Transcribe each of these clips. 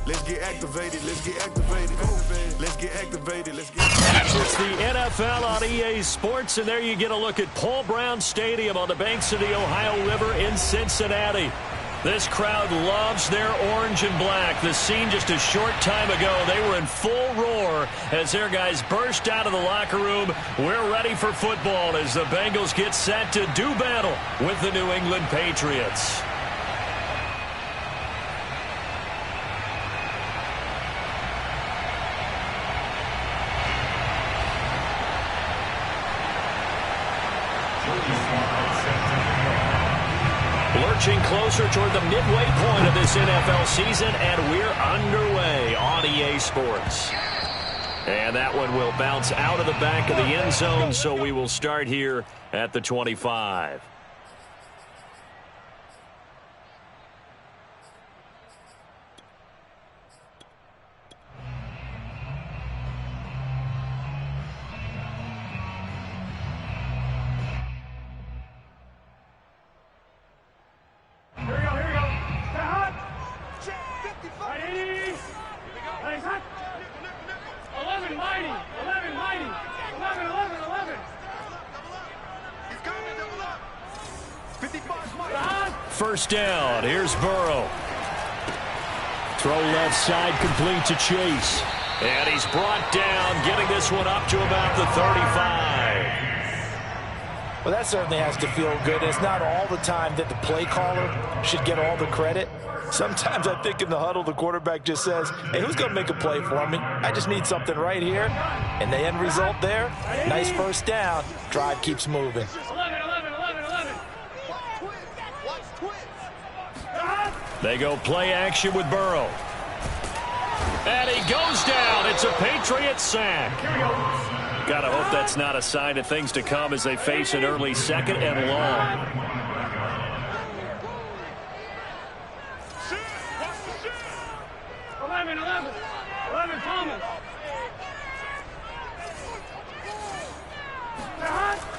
Let's get activated. Let's get activated. Let's get activated. Let's get activated. It's the NFL on EA Sports, and there you get a look at Paul Brown Stadium on the banks of the Ohio River in Cincinnati. This crowd loves their orange and black. The scene just a short time ago, they were in full roar as their guys burst out of the locker room. We're ready for football as the Bengals get set to do battle with the New England Patriots. Lurching closer toward the midway point of this NFL season, and we're underway on EA Sports. And that one will bounce out of the back of the end zone, so we will start here at the 25. First down. Here's Burrow. Throw left side complete to Chase. And he's brought down, getting this one up to about the 35. Well, that certainly has to feel good. It's not all the time that the play caller should get all the credit. Sometimes I think in the huddle, the quarterback just says, hey, who's going to make a play for me? I just need something right here. And the end result there, nice first down. Drive keeps moving. They go play action with Burrow. And he goes down. It's a Patriot sack. Got to hope that's not a sign of things to come as they face an early second and long.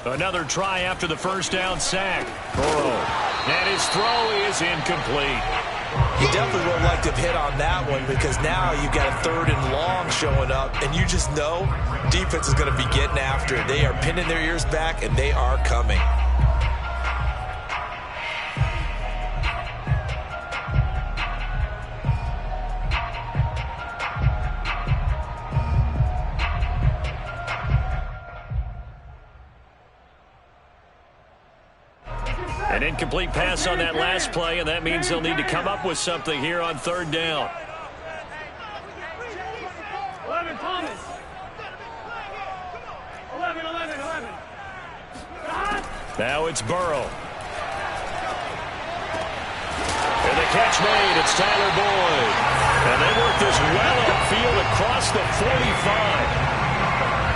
Another try after the first down sack. Burrow. And his throw is incomplete. He definitely would have liked to have hit on that one because now you've got a third and long showing up, and you just know defense is going to be getting after it. They are pinning their ears back, and they are coming. An incomplete pass on that last play, and that means they'll need to come up with something here on third down. Now it's Burrow. And the catch made. It's Tyler Boyd. And they work this well upfield across the 45.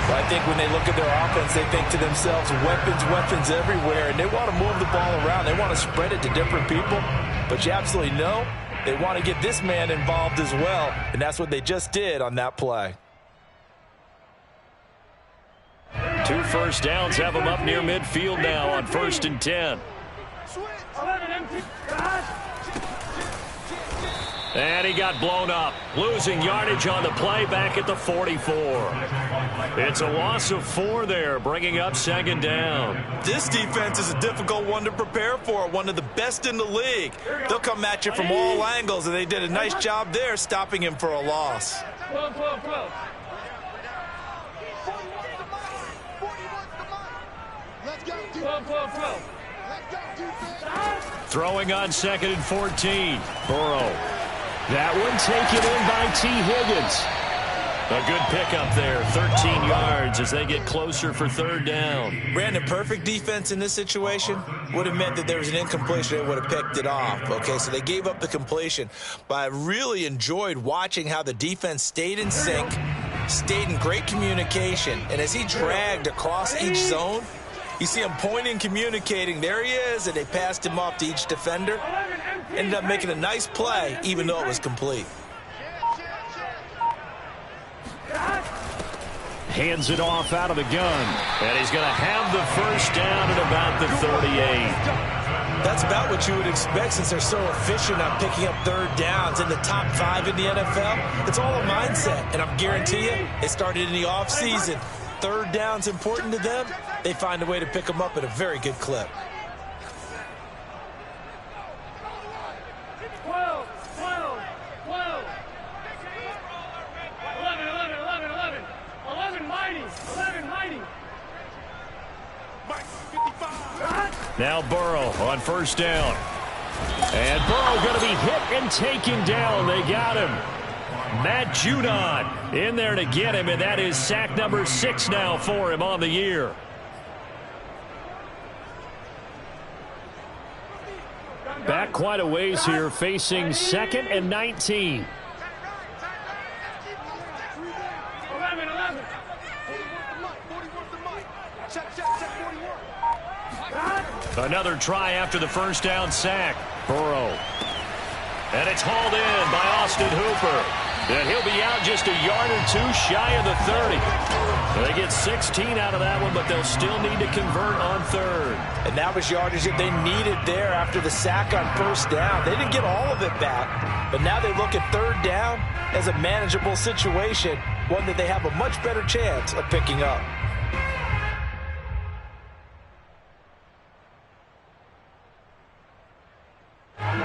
Well, I think when they look at their offense, they think to themselves, weapons everywhere, and they want to move the ball around. They want to spread it to different people, but you absolutely know they want to get this man involved as well, and that's what they just did on that play. 2 first downs have them up near midfield now on 1st and 10. And he got blown up, losing yardage on the play back at the 44. It's a loss of 4 there, bringing up 2nd down. This defense is a difficult one to prepare for, one of the best in the league. They'll come at you from all angles, and they did a nice job there stopping him for a loss. Throwing on 2nd and 14. Burrow. That one taken in by T. Higgins. A good pickup there, 13 yards as they get closer for 3rd down. Brandon, perfect defense in this situation would have meant that there was an incompletion. They would have picked it off. Okay, so they gave up the completion. But I really enjoyed watching how the defense stayed in sync, stayed in great communication, and as he dragged across each zone, you see him pointing, communicating. There he is, and they passed him off to each defender. Ended up making a nice play, even though it was complete. Hands it off out of the gun. And he's going to have the first down at about the 38. That's about what you would expect since they're so efficient on picking up third downs in the top 5 in the NFL. It's all a mindset, and I guarantee you, it started in the offseason. Third down's important to them. They find a way to pick them up at a very good clip. 12, 12, 12. 11, 11, 11, 11. 11 mighty, 11 mighty. Now Burrow on first down. And Burrow going to be hit and taken down. They got him. Matt Judon in there to get him, and that is sack number 6 now for him on the year. Back quite a ways here, facing 2nd and 19. 11, 11. Another try after the first down sack. Burrow. And it's hauled in by Austin Hooper. And he'll be out just a yard or two shy of the 30. They get 16 out of that one, but they'll still need to convert on third. And that was yardage that they needed there after the sack on first down. They didn't get all of it back, but now they look at third down as a manageable situation, one that they have a much better chance of picking up.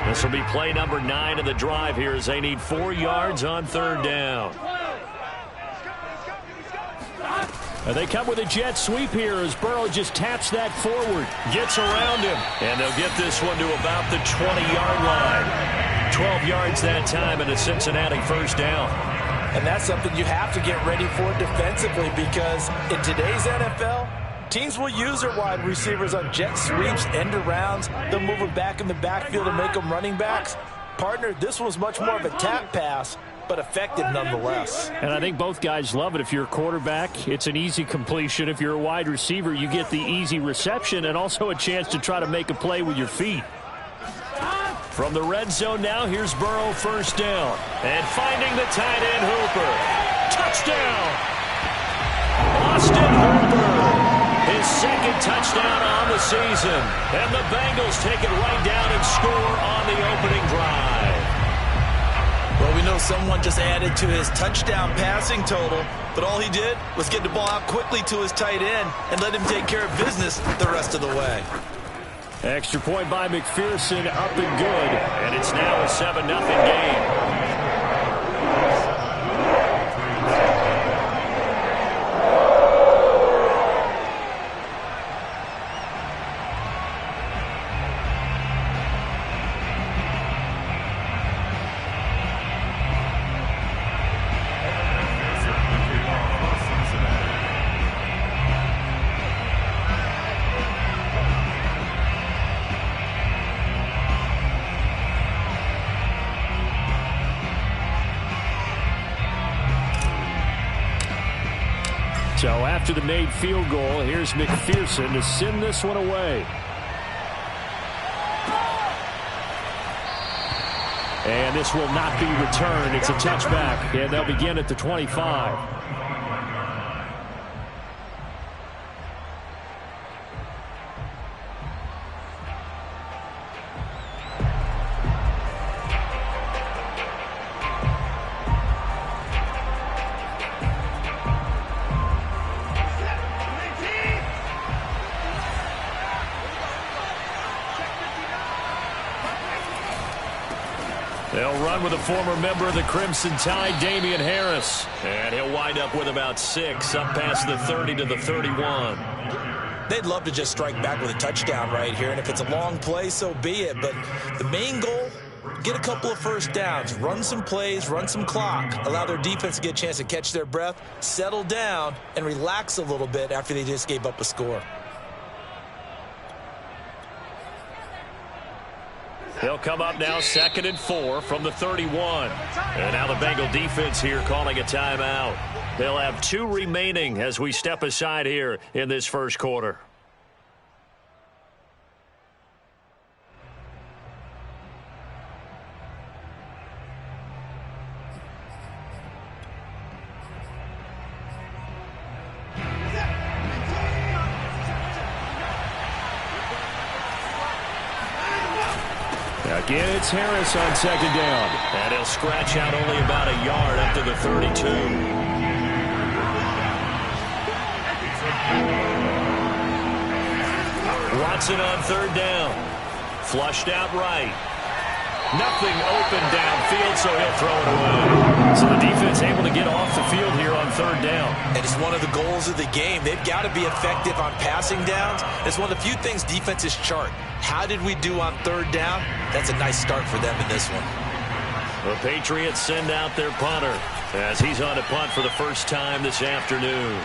This will be play number 9 of the drive here as they need 4 yards on third down. And they come with a jet sweep here as Burrow just taps that forward, gets around him, and they'll get this one to about the 20-yard line. 12 yards that time and a Cincinnati first down. And that's something you have to get ready for defensively because in today's NFL, teams will use their wide receivers on jet sweeps, end arounds. They'll move them back in the backfield and make them running backs. Partner, this was much more of a tap pass, but effective nonetheless. And I think both guys love it. If you're a quarterback, it's an easy completion. If you're a wide receiver, you get the easy reception and also a chance to try to make a play with your feet. From the red zone now, here's Burrow first down. And finding the tight end, Hooper. Touchdown! Austin Hooper. His second touchdown on the season. And the Bengals take it right down and score on the opening drive. Well, we know someone just added to his touchdown passing total, but all he did was get the ball out quickly to his tight end and let him take care of business the rest of the way. Extra point by McPherson, up and good. And it's now a 7-0 game. So after the made field goal, here's McPherson to send this one away. And this will not be returned. It's a touchback, and they'll begin at the 25. They'll run with a former member of the Crimson Tide, Damian Harris. And he'll wind up with about 6, up past the 30 to the 31. They'd love to just strike back with a touchdown right here, and if it's a long play, so be it. But the main goal, get a couple of first downs, run some plays, run some clock, allow their defense to get a chance to catch their breath, settle down, and relax a little bit after they just gave up a score. They'll come up now 2nd and 4 from the 31. And now the Bengal defense here calling a timeout. They'll have 2 remaining as we step aside here in this first quarter. It's Harris on second down. And he'll scratch out only about a yard up to the 32. Watson on third down. Flushed out right. Nothing open downfield, so he'll throw it away. So the defense able to get off the field here on third down. And it's one of the goals of the game. They've got to be effective on passing downs. It's one of the few things defenses chart. How did we do on third down? That's a nice start for them in this one. The Patriots send out their punter as he's on to punt for the first time this afternoon.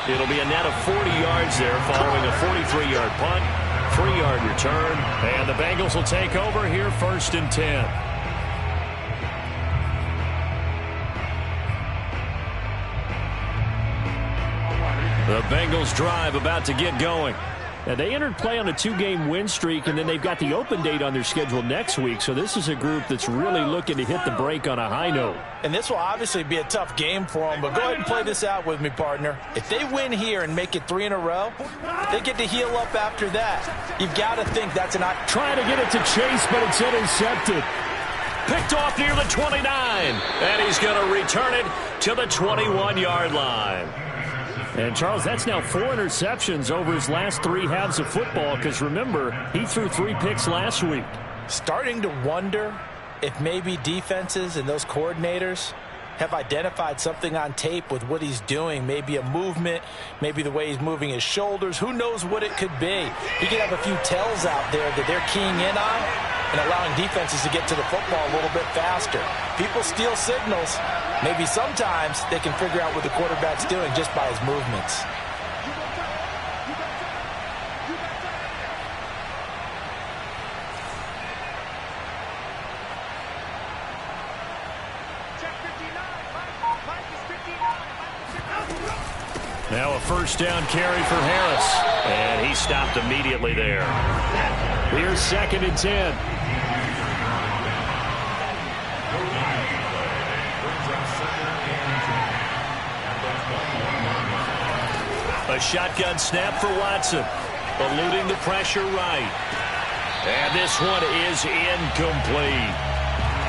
It'll be a net of 40 yards there following a 43-yard punt, 3-yard return, and the Bengals will take over here first and 10. The Bengals drive about to get going. Now, they entered play on a 2-game win streak, and then they've got the open date on their schedule next week, so this is a group that's really looking to hit the break on a high note. And this will obviously be a tough game for them, but go ahead and play this out with me, partner. If they win here and make it 3 in a row, they get to heal up after that. You've got to think that's an... Trying to get it to Chase, but it's intercepted. Picked off near the 29, and he's going to return it to the 21-yard line. And, Charles, that's now 4 interceptions over his last 3 halves of football because, remember, he threw 3 picks last week. Starting to wonder if maybe defenses and those coordinators have identified something on tape with what he's doing. Maybe a movement, maybe the way he's moving his shoulders. Who knows what it could be? He could have a few tells out there that they're keying in on and allowing defenses to get to the football a little bit faster. People steal signals. Maybe sometimes they can figure out what the quarterback's doing just by his movements. Now a first down carry for Harris. And he stopped immediately there. Here's second and 10. A shotgun snap for Watson. Eluding the pressure right. And this one is incomplete.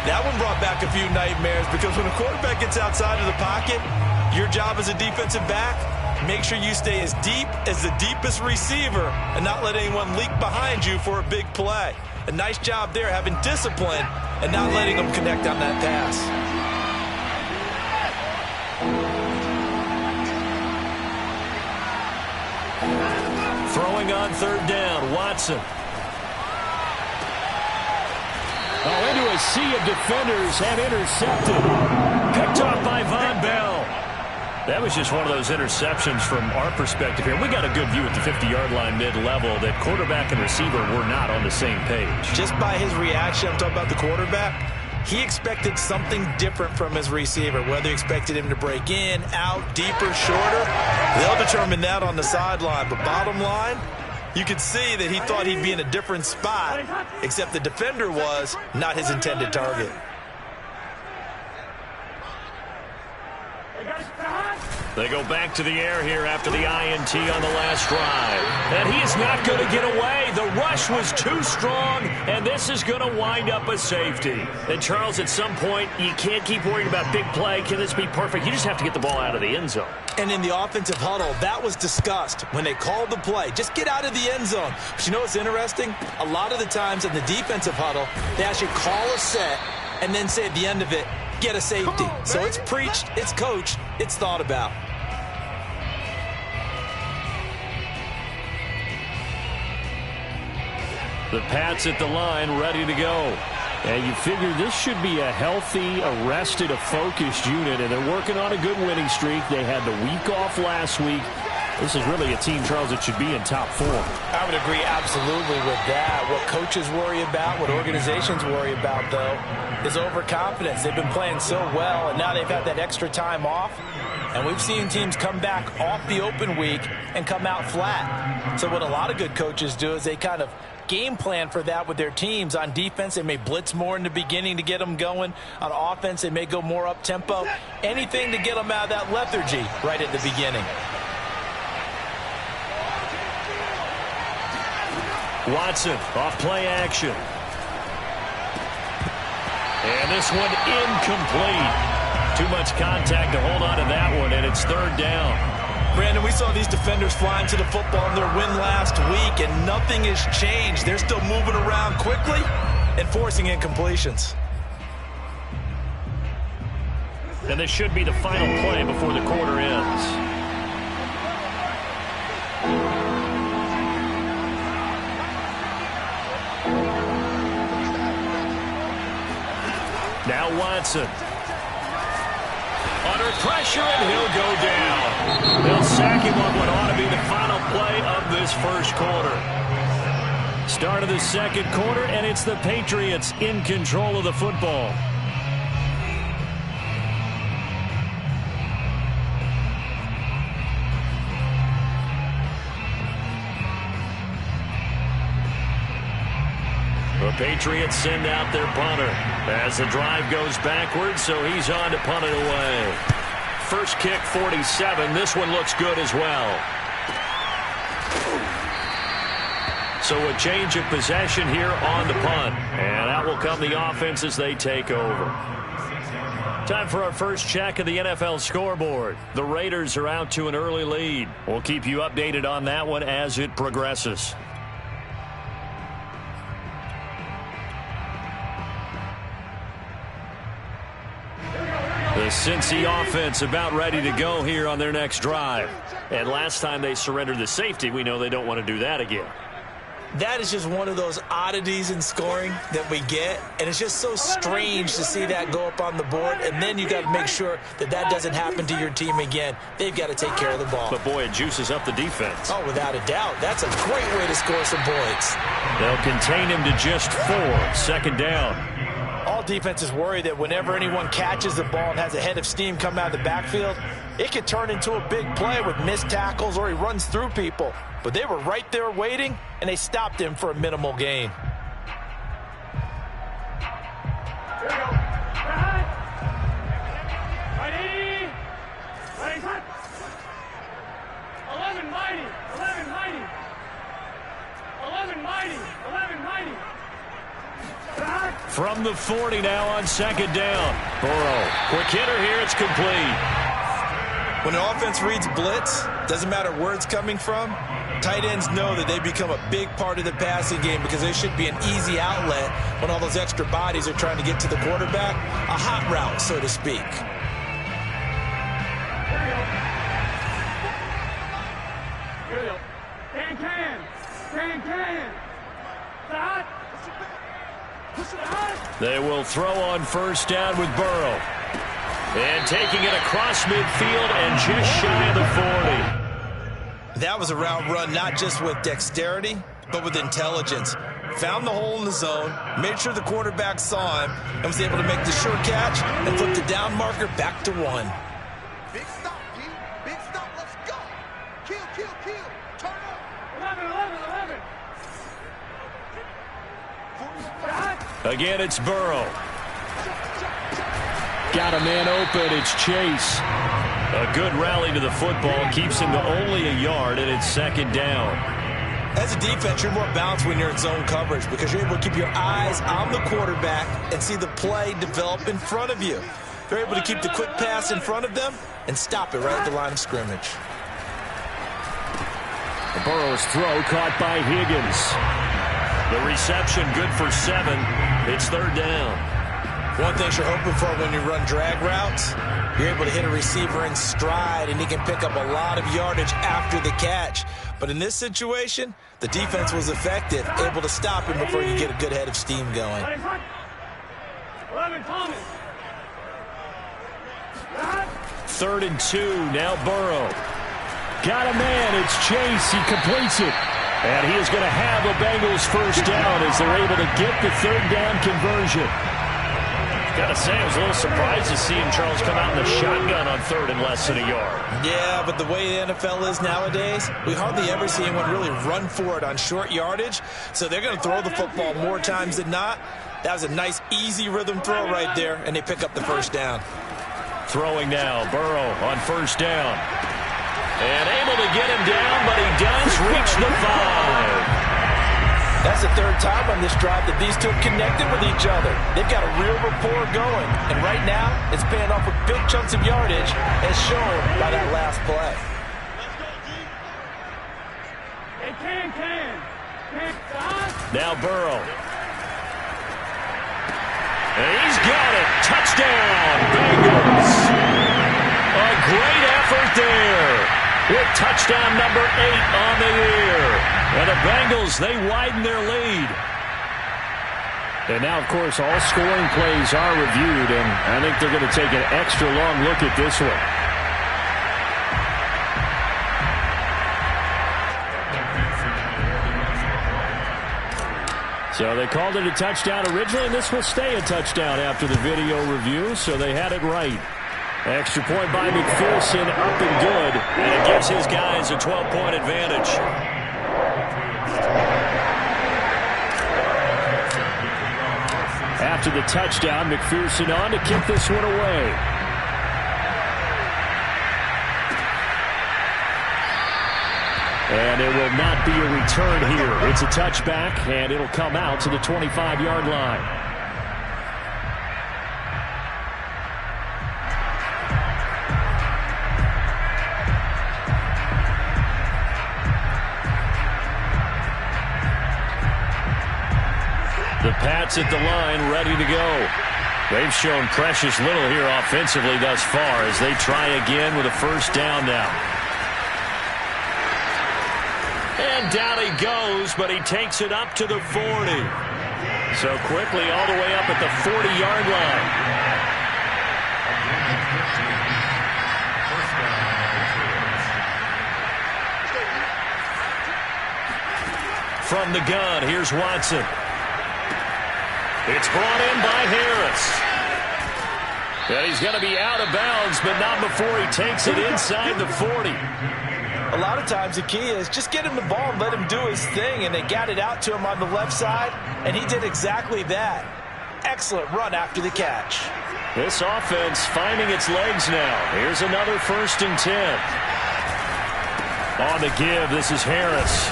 That one brought back a few nightmares because when a quarterback gets outside of the pocket, your job as a defensive back, make sure you stay as deep as the deepest receiver and not let anyone leak behind you for a big play. A nice job there having discipline and not letting them connect on that pass. Throwing on third down, Watson. Oh, into a sea of defenders and intercepted. Picked off by Von Bell. That was just one of those interceptions from our perspective here. We got a good view at the 50-yard line mid-level that quarterback and receiver were not on the same page. Just by his reaction, I'm talking about the quarterback, he expected something different from his receiver, whether he expected him to break in, out, deeper, shorter. They'll determine that on the sideline. But bottom line, you could see that he thought he'd be in a different spot, except the defender was not his intended target. They go back to the air here after the INT on the last drive. And he is not going to get away. The rush was too strong, and this is going to wind up a safety. And, Charles, at some point, you can't keep worrying about big play. Can this be perfect? You just have to get the ball out of the end zone. And in the offensive huddle, that was discussed when they called the play. Just get out of the end zone. But you know what's interesting? A lot of the times in the defensive huddle, they actually call a set and then say at the end of it, get a safety. So it's preached, it's coached, it's thought about. The Pats at the line, ready to go. And you figure this should be a healthy, arrested, a focused unit, and they're working on a good winning streak. They had the week off last week. This is really a team, Charles, that should be in top form. I would agree absolutely with that. What coaches worry about, what organizations worry about, though, is overconfidence. They've been playing so well, and now they've had that extra time off. And we've seen teams come back off the open week and come out flat. So what a lot of good coaches do is they kind of game plan for that with their teams. On defense, they may blitz more in the beginning to get them going. On offense, they may go more up-tempo. Anything to get them out of that lethargy right at the beginning. Watson off play action. And this one incomplete. Too much contact to hold on to that one, and it's third down. Brandon, we saw these defenders flying to the football in their win last week, and nothing has changed. They're still moving around quickly and forcing incompletions. And this should be the final play before the quarter ends. Now Watson. Under pressure, and he'll go down. They'll sack him on what ought to be the final play of this first quarter. Start of the second quarter, and it's the Patriots in control of the football. The Patriots send out their punter as the drive goes backwards, so he's on to punt it away. First kick, 47. This one looks good as well. So a change of possession here on the punt, and out will come the offense as they take over. Time for our first check of the NFL scoreboard. The Raiders are out to an early lead. We'll keep you updated on that one as it progresses. The Cincy offense about ready to go here on their next drive. And last time they surrendered the safety, we know they don't want to do that again. That is just one of those oddities in scoring that we get, and it's just so strange to see that go up on the board, and then you got to make sure that that doesn't happen to your team again. They've got to take care of the ball. But boy, it juices up the defense. Oh, without a doubt. That's a great way to score some points. They'll contain him to just 4. Second down. All defenses worry that whenever anyone catches the ball and has a head of steam come out of the backfield, it could turn into a big play with missed tackles or he runs through people. But they were right there waiting, and they stopped him for a minimal gain. Here we go. Ready. Ready, cut. 11 mighty. 11 mighty. 11 mighty. 11 mighty. From the 40 now on second down. Burrow. Quick hitter here. It's complete. When an offense reads blitz, doesn't matter where it's coming from, tight ends know that they become a big part of the passing game because they should be an easy outlet when all those extra bodies are trying to get to the quarterback. A hot route, so to speak. Here we go. Can. Stop. They will throw on first down with Burrow. And taking it across midfield and just shy of the 40. That was a route run not just with dexterity, but with intelligence. Found the hole in the zone, made sure the quarterback saw him, and was able to make the sure catch and flip the down marker back to 1. Big stop, G. Big stop. Let's go. Kill. Turn up. 11. Again, it's Burrow. Got a man open. It's Chase. A good rally to the football keeps him to only a yard, and it's second down. As a defense, you're more balanced when you're in zone coverage because you're able to keep your eyes on the quarterback and see the play develop in front of you. They're able to keep the quick pass in front of them and stop it right at the line of scrimmage. Burrow's throw caught by Higgins. The reception good for 7. It's third down. One thing you're hoping for when you run drag routes, you're able to hit a receiver in stride, and he can pick up a lot of yardage after the catch. But in this situation, the defense was effective, able to stop him before you get a good head of steam going. 11, Thomas. 3rd and 2. Now Burrow. Got a man. It's Chase. He completes it. And he is going to have a Bengals first down as they're able to get the third down conversion. Got to say, I was a little surprised to see him, Charles, come out in the shotgun on 3rd and less than a yard. Yeah, but the way the NFL is nowadays, we hardly ever see anyone really run for it on short yardage. So they're going to throw the football more times than not. That was a nice, easy rhythm throw right there, and they pick up the first down. Throwing now, Burrow on first down. And able to get him down, but he does reach the 5. That's the third time on this drive that these two have connected with each other. They've got a real rapport going, and right now it's paying off with big chunks of yardage, as shown by that last play. Hey, can. Now Burrow. And he's got it. Touchdown, Bengals. A great effort there with touchdown number 8 on the year. And the Bengals, they widen their lead. And now, of course, all scoring plays are reviewed, and I think they're going to take an extra long look at this one. So they called it a touchdown originally, and this will stay a touchdown after the video review, so they had it right. Extra point by McPherson, up and good, and it gives his guys a 12-point advantage. After the touchdown, McPherson on to kick this one away. And it will not be a return here. It's a touchback, and it'll come out to the 25-yard line. The Pats at the line, ready to go. They've shown precious little here offensively thus far as they try again with a first down now. And down he goes, but he takes it up to the 40. So quickly all the way up at the 40-yard line. From the gun, here's Watson. It's brought in by Harris. And he's going to be out of bounds, but not before he takes it inside the 40. A lot of times the key is just get him the ball and let him do his thing, and they got it out to him on the left side, and he did exactly that. Excellent run after the catch. This offense finding its legs now. Here's another 1st and 10. On the give, this is Harris.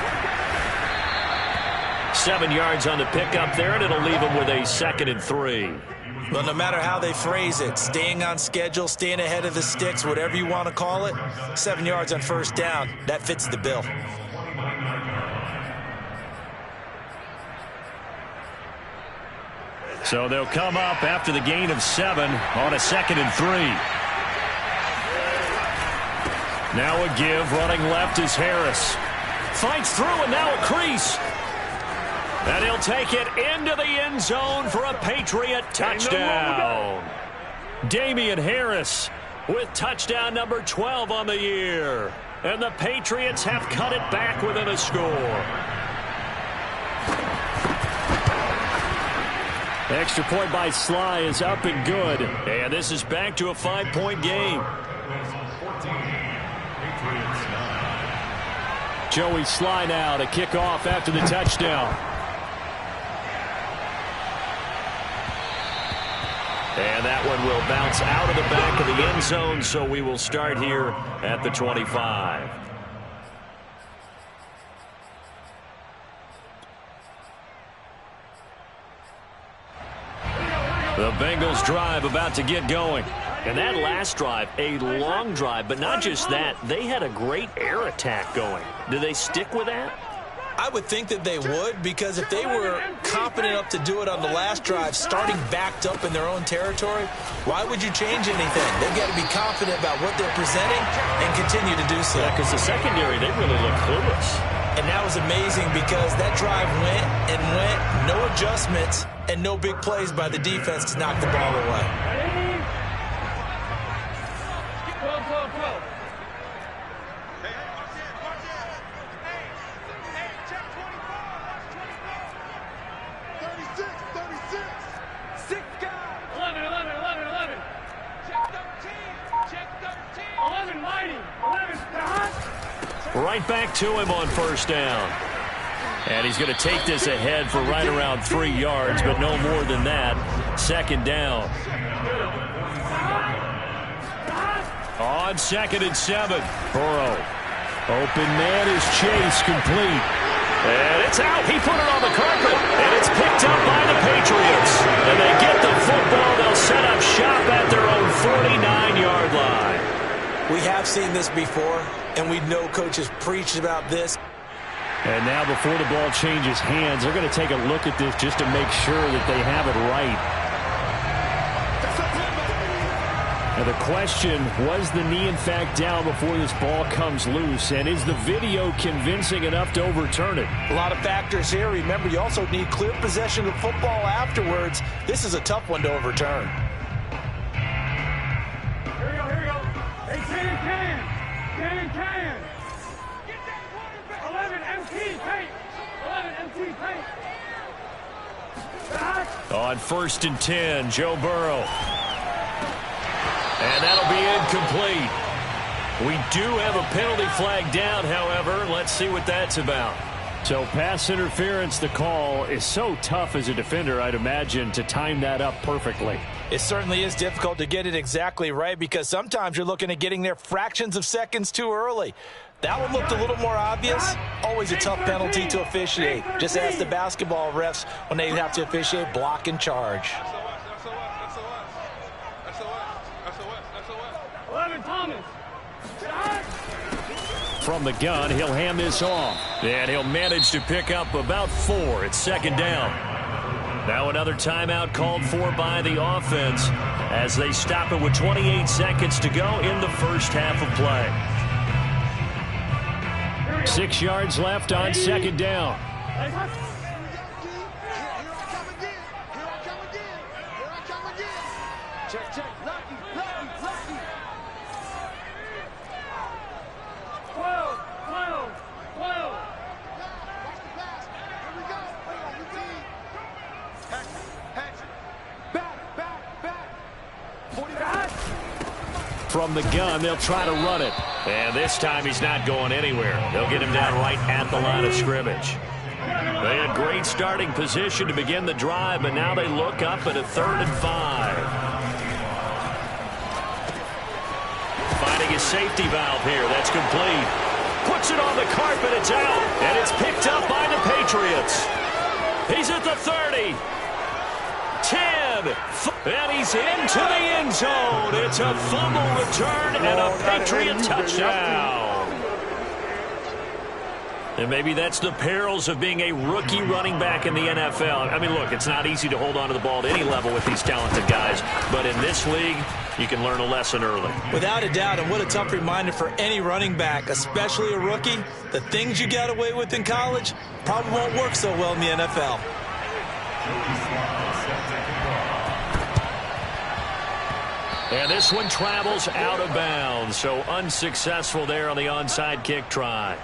7 yards on the pickup there, and it'll leave him with a 2nd and 3. Well, no matter how they phrase it, staying on schedule, staying ahead of the sticks, whatever you want to call it, 7 yards on first down, that fits the bill. So they'll come up after the gain of 7 on a 2nd and 3. Now a give, running left is Harris. Fights through, and now a crease. And he'll take it into the end zone for a Patriot touchdown. Damian Harris with touchdown number 12 on the year. And the Patriots have cut it back within a score. Extra point by Sly is up and good. And this is back to a 5-point game. Joey Sly now to kick off after the touchdown. And that one will bounce out of the back of the end zone, so we will start here at the 25. The Bengals drive about to get going. And that last drive, a long drive, but not just that, they had a great air attack going. Do they stick with that? I would think that they would, because if they were competent enough to do it on the last drive, starting backed up in their own territory, why would you change anything? They've got to be confident about what they're presenting and continue to do so. Yeah, because the secondary, they really look clueless. And that was amazing because that drive went and went, no adjustments, and no big plays by the defense to knock the ball away. Go. Right back to him on first down. And he's going to take this ahead for right around 3 yards, but no more than that. 2nd down. On 2nd and 7. Burrow. Open man is Chase, complete. And it's out. He put it on the carpet. And it's picked up by the Patriots. And they get the football. They'll set up shop at their own 49-yard line. We have seen this before, and we know coaches preached about this. And now before the ball changes hands, they're going to take a look at this just to make sure that they have it right. Now the question, was the knee in fact down before this ball comes loose? And is the video convincing enough to overturn it? A lot of factors here. Remember, you also need clear possession of the football afterwards. This is a tough one to overturn. Here we go. Hey, can. 11 MT paint. 11 MT paint. Back. On 1st and 10, Joe Burrow. And that'll be incomplete. We do have a penalty flag down, however. Let's see what that's about. So pass interference, the call is so tough as a defender, I'd imagine, to time that up perfectly. It certainly is difficult to get it exactly right because sometimes you're looking at getting there fractions of seconds too early. That one looked a little more obvious. Always a tough penalty to officiate. Just ask the basketball refs when they have to officiate block and charge. 11 Thomas. From the gun, he'll hand this off. And he'll manage to pick up about 4. It's 2nd down. Now another timeout called for by the offense as they stop it with 28 seconds to go in the first half of play. 6 yards left on 2nd down. Check. Lucky. 12. Watch the pass. Here we go. Hatch. Back. 45. From the gun, they'll try to run it. And this time he's not going anywhere. They'll get him down right at the line of scrimmage. They had great starting position to begin the drive, but now they look up at a 3rd and 5. Finding his safety valve here. That's complete. Puts it on the carpet. It's out. And it's picked up by the Patriots. He's at the 30. 10. And he's into the end zone. It's a fumble return and a Patriot touchdown. And maybe that's the perils of being a rookie running back in the NFL. I mean, look, it's not easy to hold on to the ball at any level with these talented guys. But in this league, you can learn a lesson early. Without a doubt, and what a tough reminder for any running back, especially a rookie. The things you got away with in college probably won't work so well in the NFL. And this one travels out of bounds. So unsuccessful there on the onside kick try.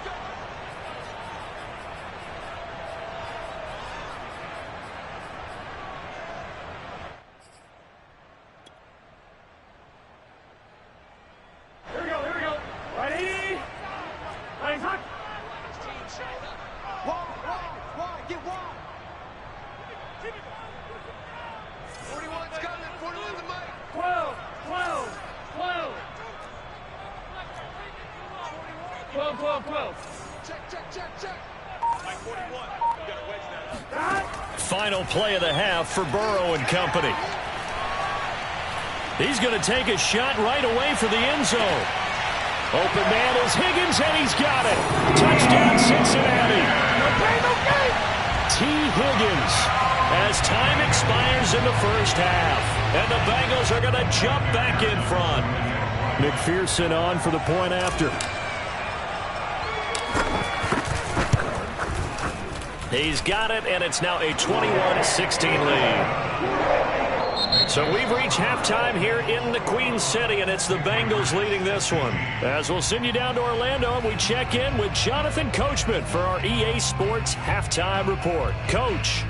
Here we go. Ready? Ready, tuck. Wide. Get wide. 41's coming. 41's the mic. 12. Check. Mike 41. You gotta wedge that up. Final play of the half for Burrow and company. He's going to take a shot right away for the end zone. Open man is Higgins, and he's got it. Touchdown, Cincinnati. T. Higgins, as time expires in the first half. And the Bengals are going to jump back in front. McPherson on for the point after. He's got it, and it's now a 21-16 lead. So we've reached halftime here in the Queen City, and it's the Bengals leading this one. As we'll send you down to Orlando, and we check in with Jonathan Coachman for our EA Sports Halftime Report. Coach.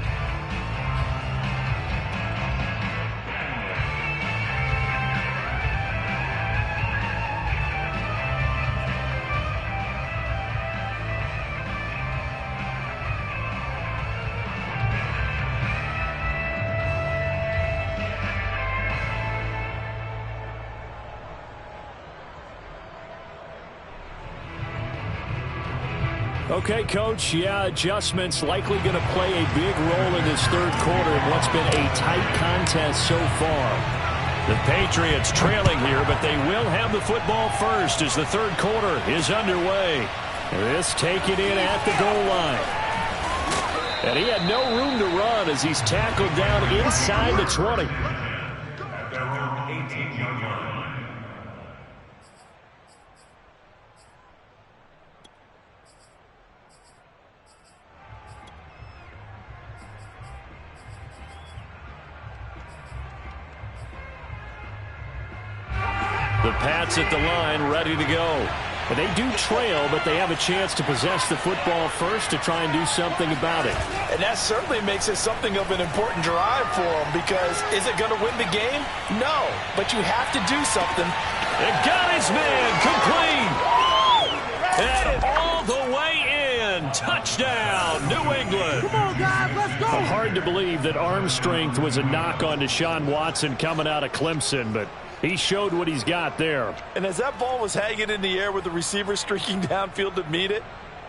Okay, Coach, yeah, adjustments likely going to play a big role in this third quarter in what's been a tight contest so far. The Patriots trailing here, but they will have the football first as the third quarter is underway. This taken in at the goal line. And he had no room to run as he's tackled down inside the 20. The Pats at the line, ready to go. And they do trail, but they have a chance to possess the football first to try and do something about it. And that certainly makes it something of an important drive for them, because is it going to win the game? No, but you have to do something. And got his man complete. And all the way in. Touchdown, New England. Come on, guys, let's go. Hard to believe that arm strength was a knock on Deshaun Watson coming out of Clemson, but he showed what he's got there. And as that ball was hanging in the air with the receiver streaking downfield to meet it,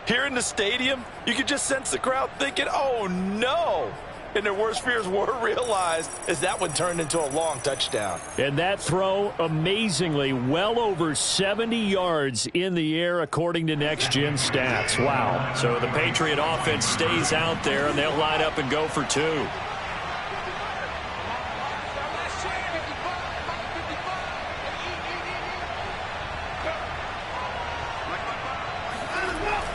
here in the stadium, you could just sense the crowd thinking, oh, no. And their worst fears were realized as that one turned into a long touchdown. And that throw, amazingly, well over 70 yards in the air, according to Next Gen Stats. Wow. So the Patriot offense stays out there, and they'll line up and go for two.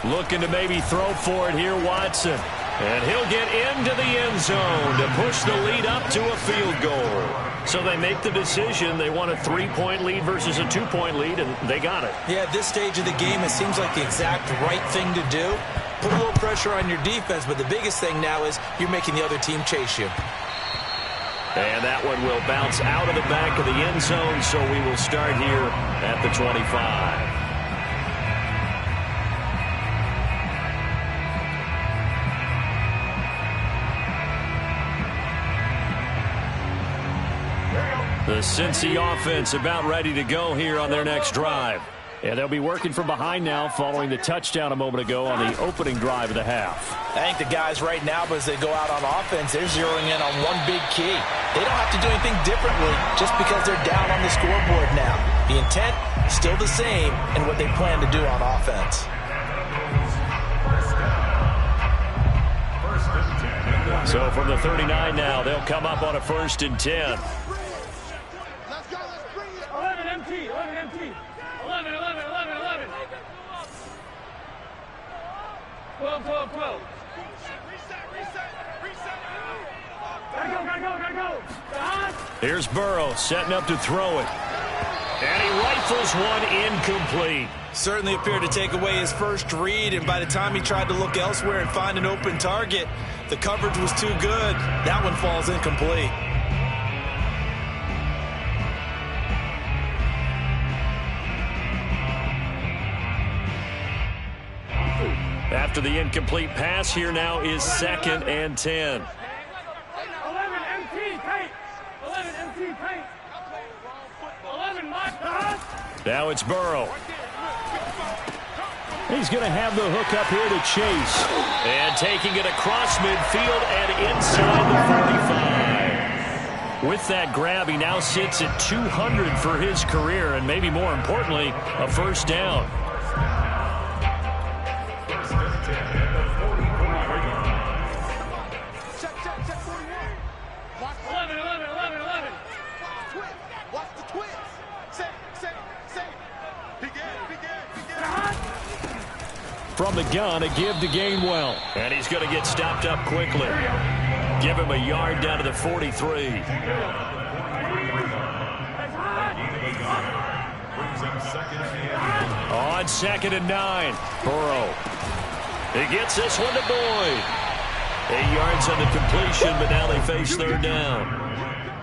Looking to maybe throw for it here, Watson. And he'll get into the end zone to push the lead up to a field goal. So they make the decision. They want a 3-point lead versus a 2-point lead, and they got it. Yeah, at this stage of the game, it seems like the exact right thing to do. Put a little pressure on your defense, but the biggest thing now is you're making the other team chase you. And that one will bounce out of the back of the end zone, so we will start here at the 25. The Cincy offense about ready to go here on their next drive. And they'll be working from behind now following the touchdown a moment ago on the opening drive of the half. I think the guys right now, as they go out on offense, they're zeroing in on one big key. They don't have to do anything differently just because they're down on the scoreboard now. The intent, still the same, and what they plan to do on offense. So from the 39 now, they'll come up on a 1st and 10. 11 MT, 11 MT. 11, 11, 11, 11. 12, 12, 12. Gotta go. Here's Burrow setting up to throw it. And he rifles one incomplete. Certainly appeared to take away his first read, and by the time he tried to look elsewhere and find an open target, the coverage was too good. That one falls incomplete. After the incomplete pass, here now is 2nd and 10. 11 MT, tight. 11 MT, tight. 11 Mike. Now it's Burrow. He's going to have the hook up here to Chase. And taking it across midfield and inside the 45. With that grab, he now sits at 200 for his career, and maybe more importantly, a first down. From the gun, a give to Gainwell. And he's going to get stopped up quickly. Give him a yard down to the 43. On 2nd and 9, Burrow. He gets this one to Boyd. 8 yards on the completion, but now they face 3rd down.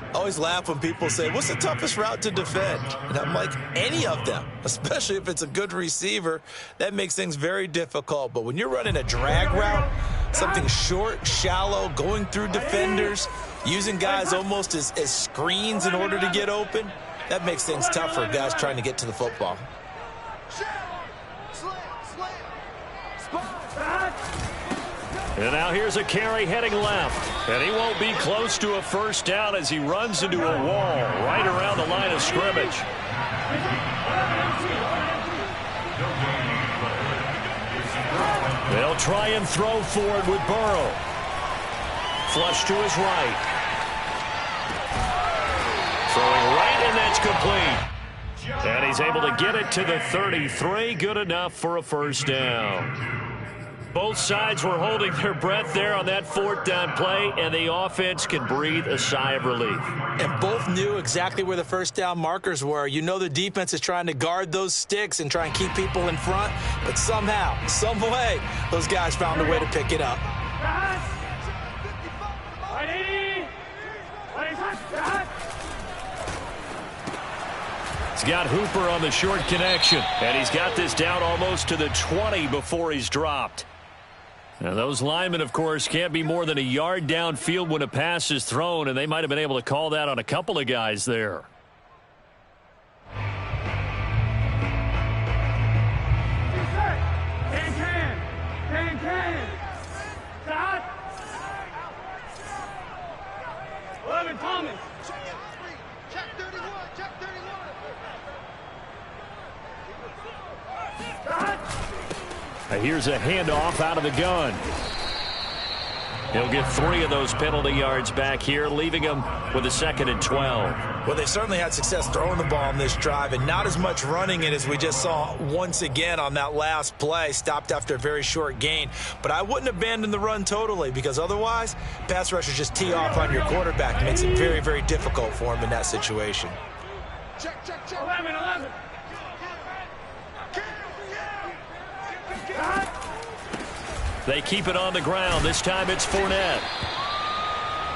I always laugh when people say, what's the toughest route to defend? And I'm like, any of them, especially if it's a good receiver. That makes things very difficult. But when you're running a drag route, something short, shallow, going through defenders, using guys almost as screens in order to get open, that makes things tough for guys trying to get to the football. And now here's a carry heading left. And he won't be close to a first down as he runs into a wall right around the line of scrimmage. They'll try and throw forward with Burrow. Flush to his right. Throwing right, and that's complete. And he's able to get it to the 33. Good enough for a first down. Both sides were holding their breath there on that fourth down play, and the offense can breathe a sigh of relief. And both knew exactly where the first down markers were. You know the defense is trying to guard those sticks and try and keep people in front, but somehow, some way, those guys found a way to pick it up. He's got Hooper on the short connection, and he's got this down almost to the 20 before he's dropped. Now, those linemen, of course, can't be more than a yard downfield when a pass is thrown, and they might have been able to call that on a couple of guys there. Thomas. Check 31, check 31. Now here's a handoff out of the gun. He'll get 3 of those penalty yards back here, leaving him with a 2nd and 12. Well, they certainly had success throwing the ball in this drive, and not as much running it as we just saw once again on that last play. Stopped after a very short gain. But I wouldn't abandon the run totally, because otherwise, pass rushers just tee off on your quarterback. Makes it very, very difficult for him in that situation. Check, check, check. 11. They keep it on the ground. This time it's Fournette.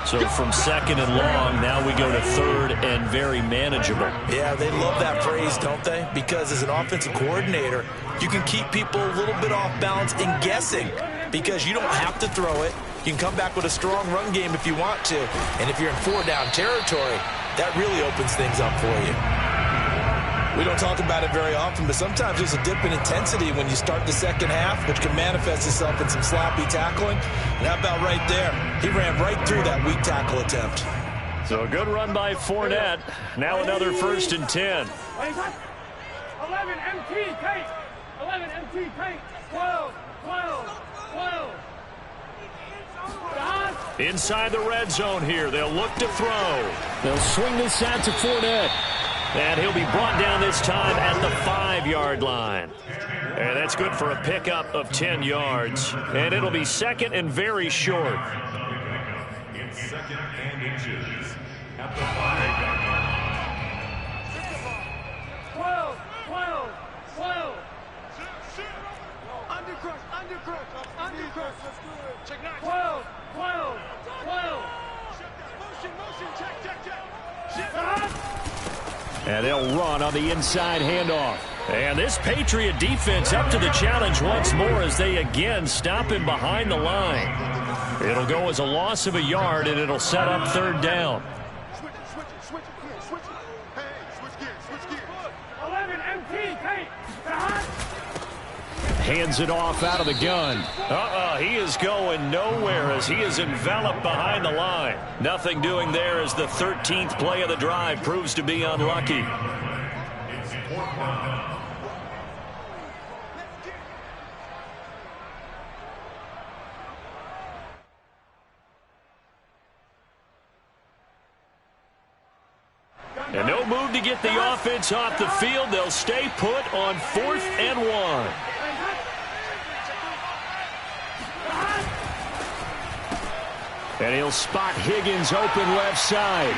So from 2nd and long, now we go to 3rd and very manageable. Yeah, they love that phrase, don't they? Because as an offensive coordinator, you can keep people a little bit off balance and guessing, because you don't have to throw it. You can come back with a strong run game if you want to. And if you're in 4-down territory, that really opens things up for you. We don't talk about it very often, but sometimes there's a dip in intensity when you start the second half, which can manifest itself in some sloppy tackling. And how about right there? He ran right through that weak tackle attempt. So a good run by Fournette. Now another 1st and 10. 11 MT paint. 11 MT paint. 12. Inside the red zone here. They'll look to throw. They'll swing this out to Fournette. And he'll be brought down this time at the 5-yard line. And that's good for a pickup of 10 yards. And it'll be 2nd and very short. It's 2nd and inches at the 5-yard line. 12. Undercrush. Let's do it. Check 9. 12. Motion. Check. And they'll run on the inside handoff. And this Patriot defense up to the challenge once more as they again stop him behind the line. It'll go as a loss of a yard, and it'll set up 3rd down. Switch it. Hey, switch gears. 11 MT paint. Hands it off out of the gun. He is going nowhere as he is enveloped behind the line. Nothing doing there as the 13th play of the drive proves to be unlucky. It's 4th down. And no move to get the offense off the field. They'll stay put on 4th and 1. And he'll spot Higgins open left side.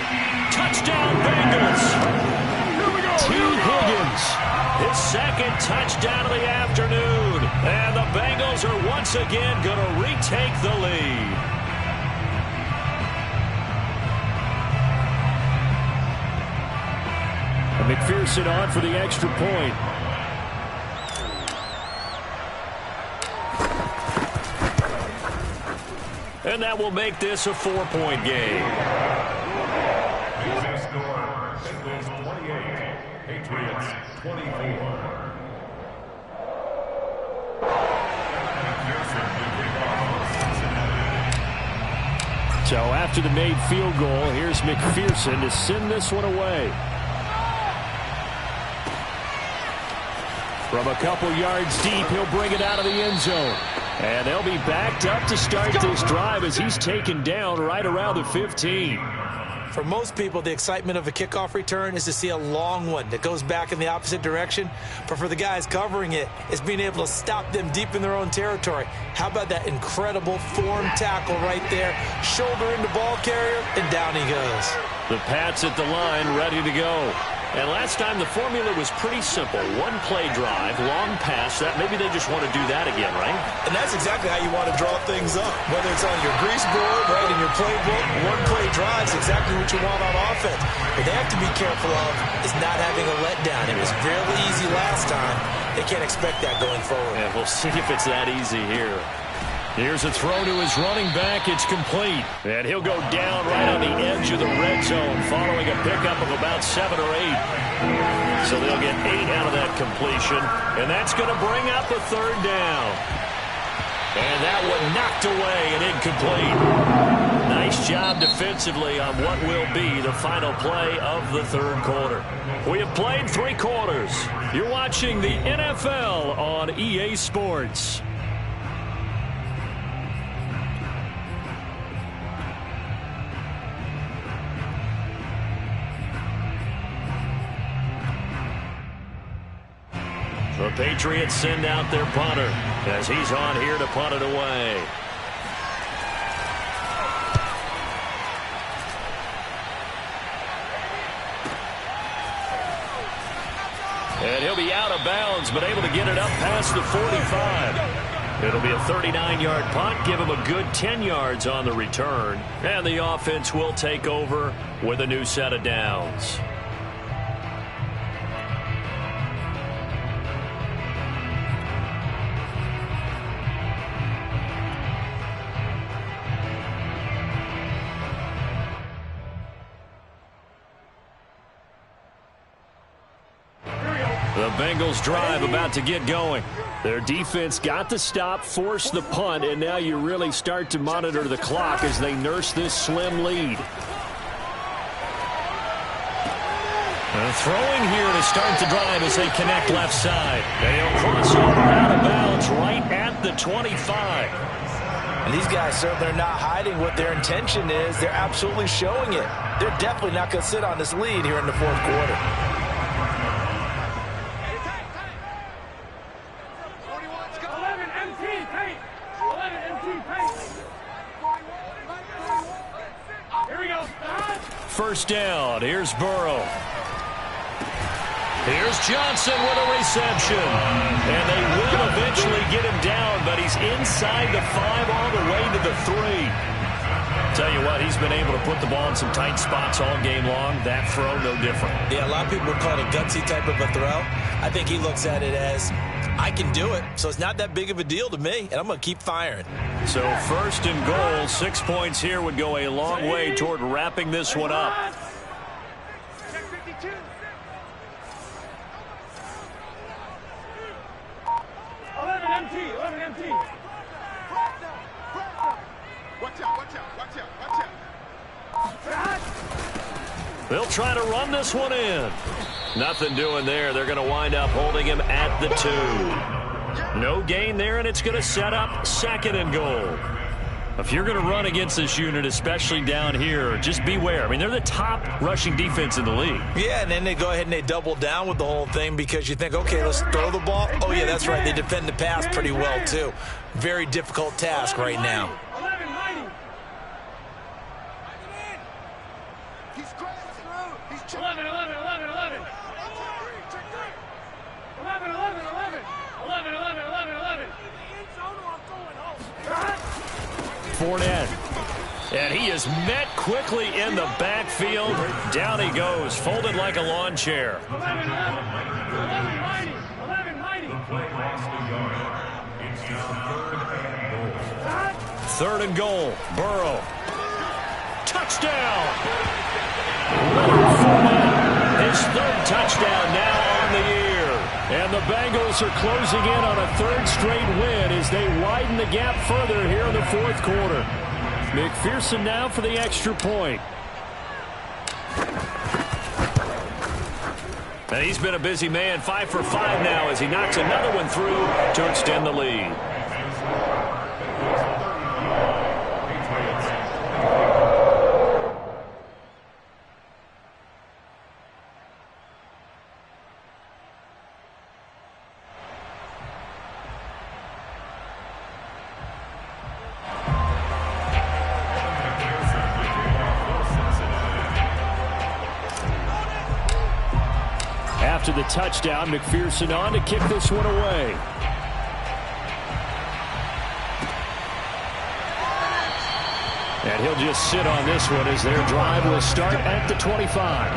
Touchdown, Bengals. To Higgins. His 2nd touchdown of the afternoon. And the Bengals are once again going to retake the lead. And McPherson on for the extra point. And that will make this a 4-point game. User score, Bengals 28, Patriots 24. McPherson will kick off for Cincinnati. So after the made field goal, here's McPherson to send this one away. From a couple yards deep, he'll bring it out of the end zone. And they'll be backed up to start this drive as he's taken down right around the 15. For most people, the excitement of a kickoff return is to see a long one that goes back in the opposite direction. But for the guys covering it, it's being able to stop them deep in their own territory. How about that incredible form tackle right there? Shoulder into ball carrier, and down he goes. The Pats at the line, ready to go. And last time the formula was pretty simple. One play drive, long pass. That maybe they just want to do that again, right? And that's exactly how you want to draw things up. Whether it's on your grease board, right, in your playbook, one play drive is exactly what you want on offense. What they have to be careful of is not having a letdown. It was fairly easy last time. They can't expect that going forward. And we'll see if it's that easy here. Here's a throw to his running back. It's complete. And he'll go down right on the edge of the red zone following a pickup of about 7 or 8. So they'll get 8 out of that completion. And that's going to bring up a third down. And that one knocked away and incomplete. Nice job defensively on what will be the final play of the third quarter. We have played 3 quarters. You're watching the NFL on EA Sports. The Patriots send out their punter as he's on here to punt it away. And he'll be out of bounds, but able to get it up past the 45. It'll be a 39-yard punt, give him a good 10 yards on the return. And the offense will take over with a new set of downs. The Bengals drive about to get going. Their defense got the stop, forced the punt, and now you really start to monitor the clock as they nurse this slim lead. Throwing here to start the drive as they connect left side. And he'll cross over out of bounds right at the 25. And these guys certainly are not hiding what their intention is. They're absolutely showing it. They're definitely not going to sit on this lead here in the fourth quarter. 11 MT paint. 11 MT paint. Here we go. First down. Here's Burrow. Here's Johnson with a reception. And they will eventually get him down, but he's inside the 5 all the way to the 3. Tell you what, he's been able to put the ball in some tight spots all game long. That throw, no different. Yeah, a lot of people would call it a gutsy type of a throw. I think he looks at it as, I can do it, so it's not that big of a deal to me, and I'm going to keep firing. So first and goal, 6 points here would go a long way toward wrapping this one up. Check 52. 11 MT. 11 MT. Watch out, watch out, watch out, watch out. They'll try to run this one in. Nothing doing there. They're going to wind up holding him at the 2. No gain there, and it's going to set up second and goal. If you're going to run against this unit, especially down here, just beware. I mean, they're the top rushing defense in the league. Yeah, and then they go ahead and they double down with the whole thing because you think, okay, let's throw the ball. Oh, yeah, that's right. They defend the pass pretty well, too. Very difficult task right now. 11 mighty. He's crashing through. He's 11, 11, 11, 11. 11, 11, 11. 11, 11, 11, 11. Fournette. And he is met quickly in the backfield. Down he goes, folded like a lawn chair. 11, 11. 11 mighty. 11 mighty. Third and goal. Burrow. Touchdown. His third touchdown now on the year. And the Bengals are closing in on a third straight win as they widen the gap further here in the fourth quarter. McPherson now for the extra point. And he's been a busy man, 5 for 5 now as he knocks another one through to extend the lead. After the touchdown, McPherson on to kick this one away. And he'll just sit on this one as their drive will start at the 25.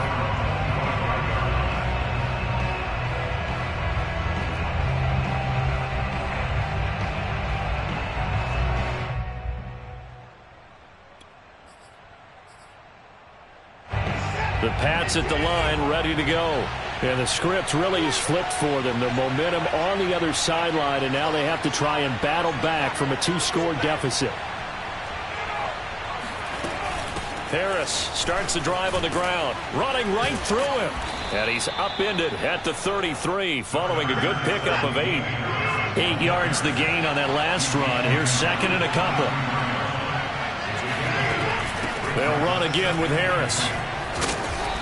The Pats at the line, ready to go. And the script really is flipped for them. The momentum on the other sideline, and now they have to try and battle back from a 2-score deficit. Harris starts the drive on the ground, running right through him. And he's upended at the 33, following a good pickup of 8. 8 yards the gain on that last run. Here's second and a couple. They'll run again with Harris.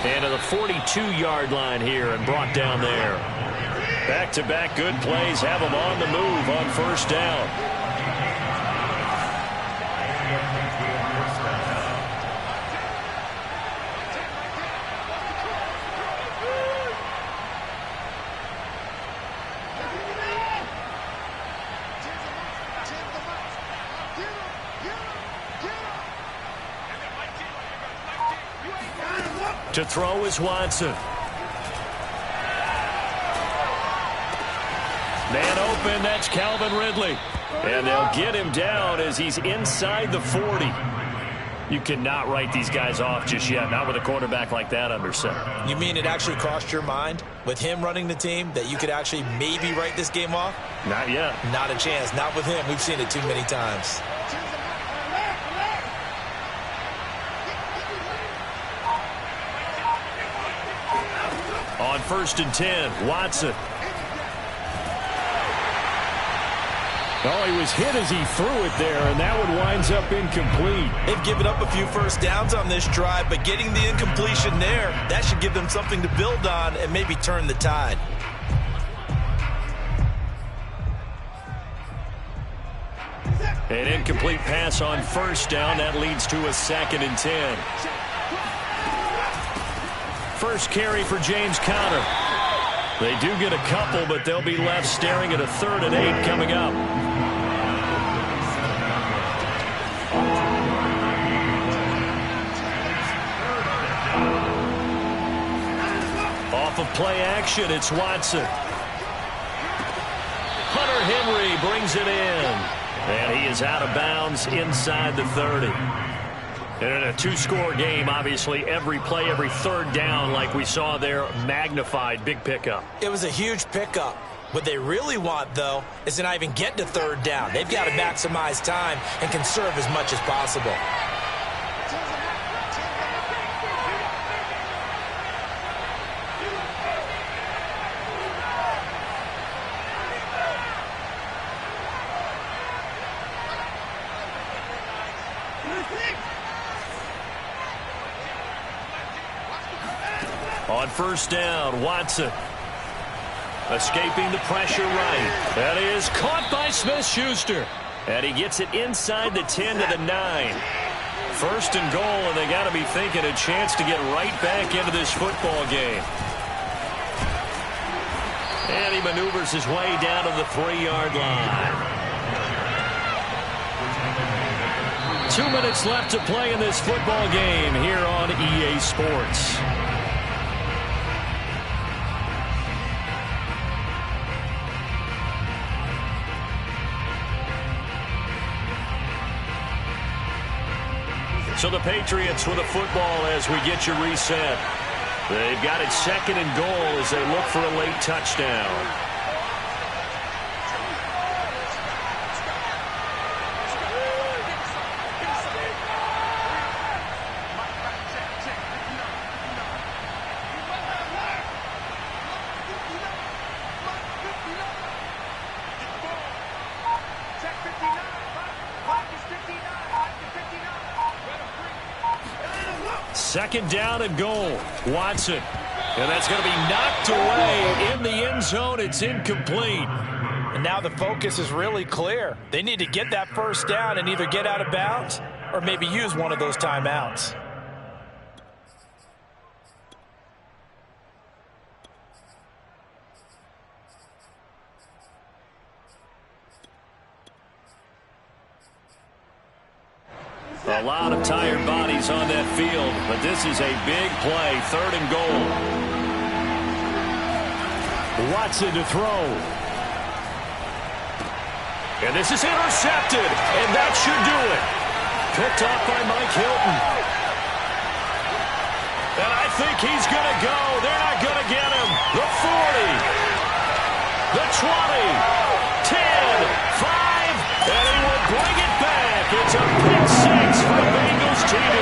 And to the 42-yard line here and brought down there. Back-to-back good plays have them on the move on first down. To throw is Watson. Man open, that's Calvin Ridley. And they'll get him down as he's inside the 40. You cannot write these guys off just yet, not with a quarterback like that under center. You mean it actually crossed your mind with him running the team that you could actually maybe write this game off? Not yet. Not a chance. Not with him. We've seen it too many times. On 1st and 10, Watson. Oh, he was hit as he threw it there, and that one winds up incomplete. They've given up a few first downs on this drive, but getting the incompletion there, that should give them something to build on and maybe turn the tide. An incomplete pass on first down. That leads to a 2nd and 10. First carry for James Conner. They do get a couple, but they'll be left staring at a 3rd and 8 coming up. Off of play action, it's Watson. Hunter Henry brings it in. And he is out of bounds inside the 30. And in a 2-score game, obviously, every play, every 3rd down, like we saw there, magnified, big pickup. It was a huge pickup. What they really want, though, is to not even get to 3rd down. They've got to maximize time and conserve as much as possible. On first down, Watson. Escaping the pressure right. That is caught by Smith-Schuster. And he gets it inside the 10 to the 9. 1st and goal, and they got to be thinking a chance to get right back into this football game. And he maneuvers his way down to the 3-yard line. 2 minutes left to play in this football game here on EA Sports. So the Patriots with the football as we get you reset. They've got it 2nd and goal as they look for a late touchdown. Second down and goal. Watson. And that's going to be knocked away in the end zone. It's incomplete. And now the focus is really clear. They need to get that first down and either get out of bounds or maybe use one of those timeouts. A lot of tired bodies on that field, but this is a big play. Third and goal. Watson to throw. And this is intercepted, and that should do it. Picked off by Mike Hilton. And I think he's going to go. They're not going to get him. The 40. The 20. 10. 5. And he will bring it back. It's a pick six for the Bengals TD.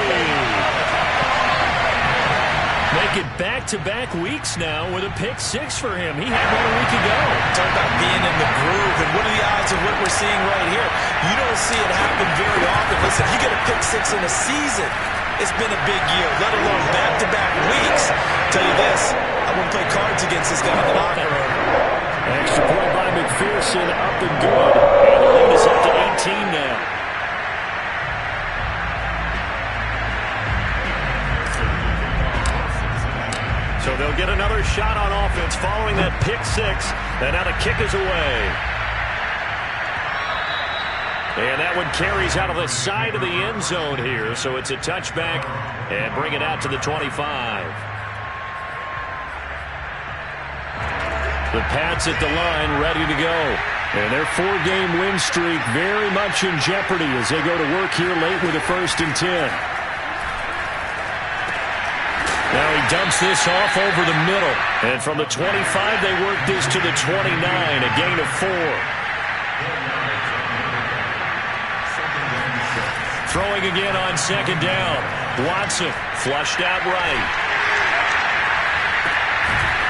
Make it back-to-back weeks now with a pick six for him. He had one a week ago. Talk about being in the groove, and what are the odds of what we're seeing right here? You don't see it happen very often. Listen, you get a pick six in a season, it's been a big year, let alone back-to-back weeks. Tell you this, I wouldn't play cards against this guy in the locker room. Extra point by McPherson, up and good. And the lead is up to 18 now. So they'll get another shot on offense following that pick six. And now the kick is away. And that one carries out of the side of the end zone here. So it's a touchback and bring it out to the 25. The Pats at the line ready to go. And their 4-game win streak very much in jeopardy as they go to work here late with a 1st and 10. Now he dumps this off over the middle. And from the 25, they work this to the 29, a gain of 4. Throwing again on second down. Watson flushed out right.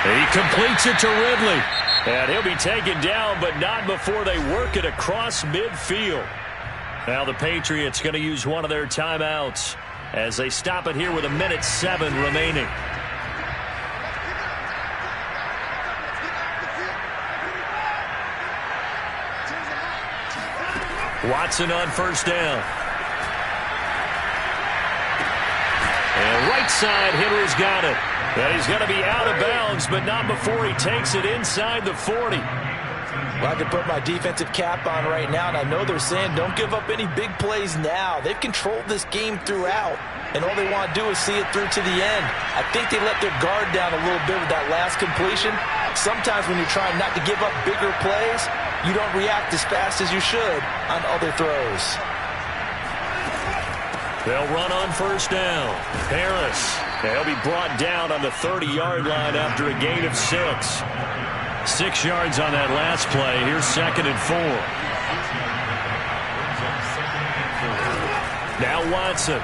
He completes it to Ridley. And he'll be taken down, but not before they work it across midfield. Now the Patriots going to use one of their timeouts as they stop it here with 1:07 remaining. Watson on first down. And right side, Henry's got it. And he's going to be out of bounds, but not before he takes it inside the 40. Well, I can put my defensive cap on right now, and I know they're saying don't give up any big plays now. They've controlled this game throughout, and all they want to do is see it through to the end. I think they let their guard down a little bit with that last completion. Sometimes when you're trying not to give up bigger plays, you don't react as fast as you should on other throws. They'll run on first down. Harris. He'll be brought down on the 30-yard line after a gain of 6. 6 yards on that last play. Here's 2nd and 4. Now Watson.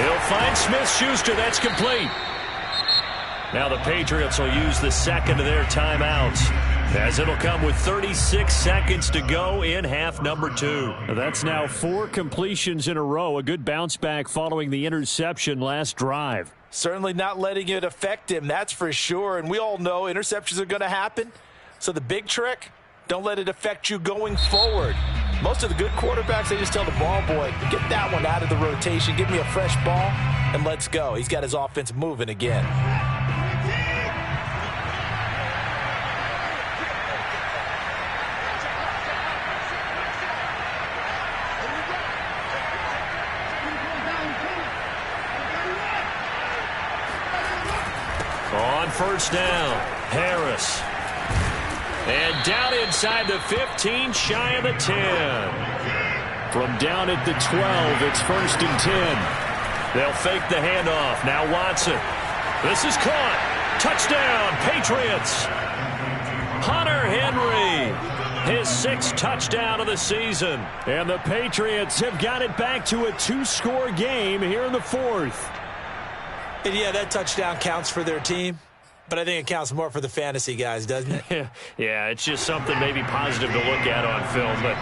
He'll find Smith-Schuster. That's complete. Now the Patriots will use the second of their timeouts, as it'll come with 36 seconds to go in half number 2. That's now 4 completions in a row. A good bounce back following the interception last drive. Certainly not letting it affect him, that's for sure. And we all know interceptions are going to happen. So the big trick, don't let it affect you going forward. Most of the good quarterbacks, they just tell the ball boy, get that one out of the rotation, give me a fresh ball, and let's go. He's got his offense moving again. On first down, Harris. And down inside the 15, shy of the 10. From down at the 12, it's 1st and 10. They'll fake the handoff. Now Watson. This is caught. Touchdown, Patriots. Hunter Henry. His 6th touchdown of the season. And the Patriots have got it back to a 2-score game here in the 4th. And yeah, that touchdown counts for their team, but I think it counts more for the fantasy guys, doesn't it? Yeah, it's just something maybe positive to look at on film, but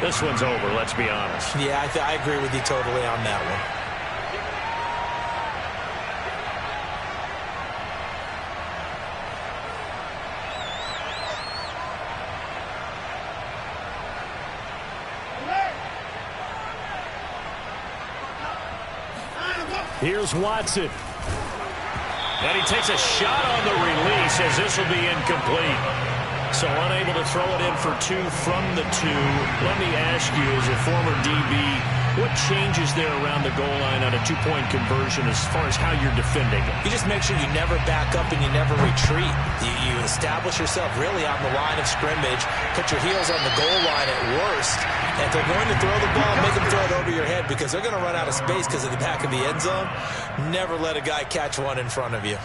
this one's over, let's be honest. Yeah, I agree with you totally on that one. Here's Watson. And he takes a shot on the release as this will be incomplete. So unable to throw it in for 2 from the 2. Let me ask you, as a former DB, what changes there around the goal line on a 2-point conversion as far as how you're defending it? You just make sure you never back up and you never retreat. You establish yourself really on the line of scrimmage, put your heels on the goal line at worst, and if they're going to throw the ball, make them throw it over your head because they're going to run out of space because of the back of the end zone. Never let a guy catch one in front of you.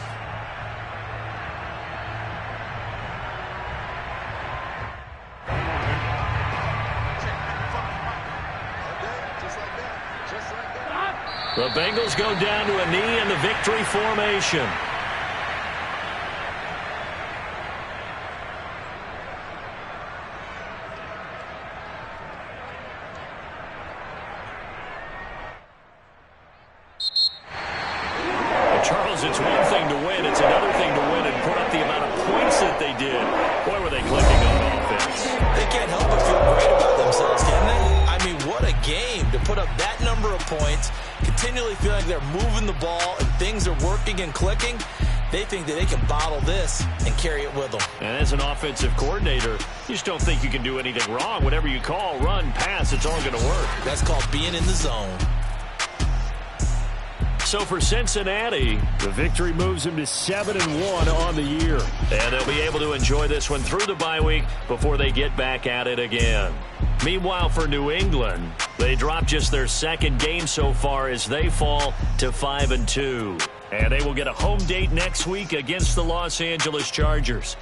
The Bengals go down to a knee in the victory formation. Charles, it's one thing to win. It's another thing to win and put up the amount of points that they did. Boy, were they clicking on offense. They can't help but feel great about themselves, can they? I mean, what a game to put up that number of points, continually feeling like they're moving the ball and things are working and clicking. They think that they can bottle this and carry it with them. And as an offensive coordinator, you just don't think you can do anything wrong. Whatever you call, run, pass, it's all going to work. That's called being in the zone. So for Cincinnati, the victory moves them to 7-1 on the year. And they'll be able to enjoy this one through the bye week before they get back at it again. Meanwhile, for New England, they drop just their second game so far as they fall to 5-2. And they will get a home date next week against the Los Angeles Chargers.